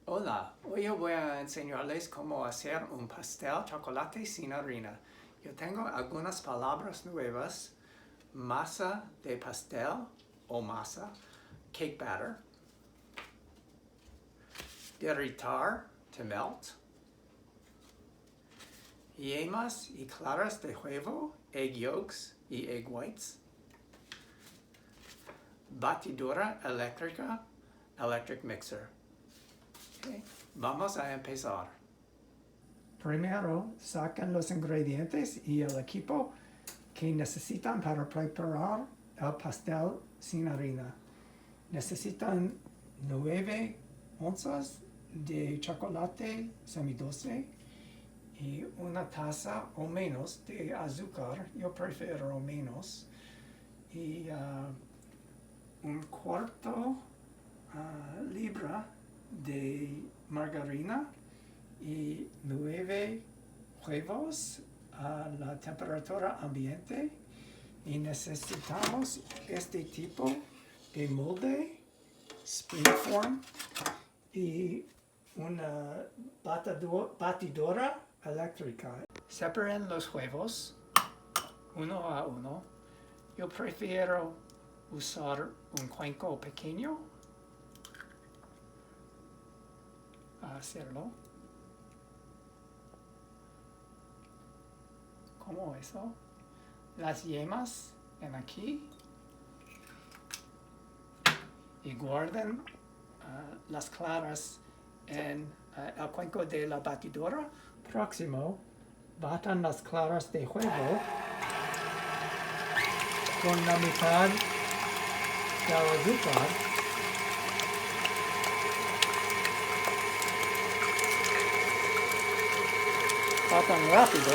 Hola, hoy yo voy a enseñarles cómo hacer un pastel chocolate sin harina. Yo tengo algunas palabras nuevas: masa de pastel o masa, cake batter, derritar, to melt, yemas y claras de huevo, egg yolks y egg whites, batidora eléctrica, electric mixer. Okay. Vamos a empezar. Primero, sacan los ingredientes y el equipo que necesitan para preparar el pastel sin harina. Necesitan 9 onzas de chocolate semidulce y una taza o menos de azúcar, yo prefiero menos, y un cuarto libra de margarina y 9 huevos a la temperatura ambiente, y necesitamos este tipo de molde, springform, y una batidora eléctrica. Separen los huevos uno a uno. Yo prefiero usar un cuenco pequeño a hacerlo. Como eso. Las yemas en aquí. Y guarden las claras en el cuenco de la batidora. Próximo, batan las claras de huevo con la mitad del azúcar. Batan rápido.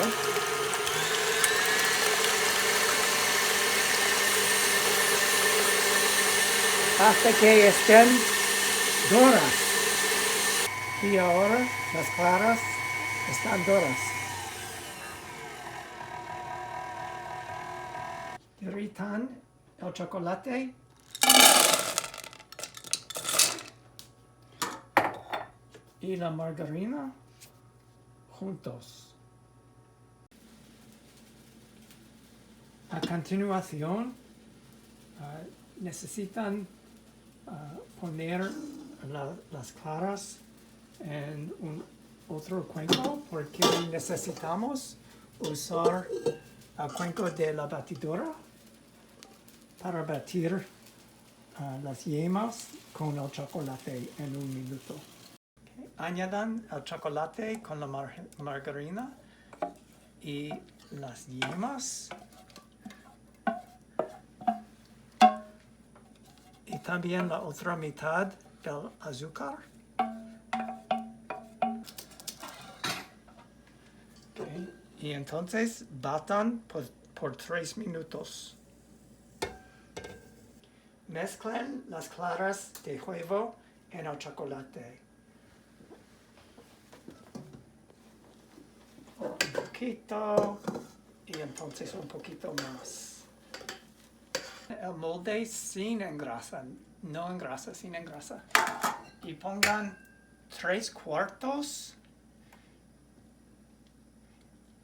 Hasta que estén doras. Y ahora las claras están doras. Derritan el chocolate y la margarina juntos. A continuación, necesitan poner las claras en un otro cuenco, porque necesitamos usar el cuenco de la batidora para batir las yemas con el chocolate en un minuto. Okay. Añadan el chocolate con la margarina y las yemas. Y también la otra mitad del azúcar. Okay. Y entonces batan por 3 minutos. Mezclen las claras de huevo en el chocolate. Un poquito y entonces un poquito más. El molde sin engrasa, no engrasa, sin engrasa. Y pongan 3/4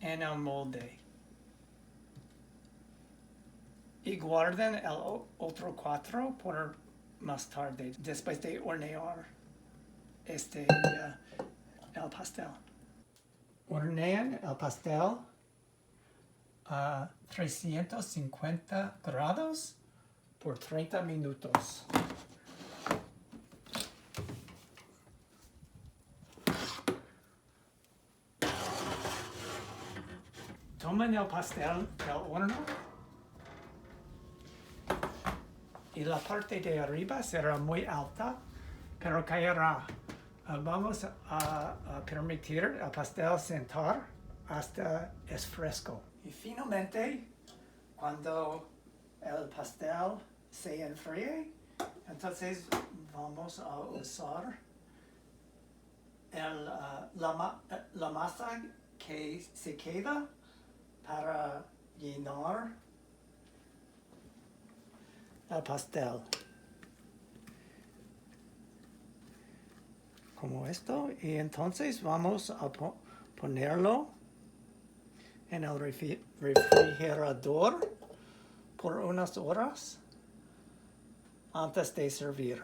en el molde. Y guarden el otro 4 por más tarde, después de hornear el pastel. Hornean el pastel a 350 grados por 30 minutos. Tomen el pastel del horno y la parte de arriba será muy alta, pero caerá. Vamos a permitir al pastel sentar hasta es fresco. Y finalmente, cuando el pastel se enfríe, entonces vamos a usar la masa que se queda para llenar el pastel. como esto, y entonces vamos a ponerlo en el refrigerador por unas horas antes de servir.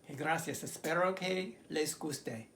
Y gracias, espero que les guste.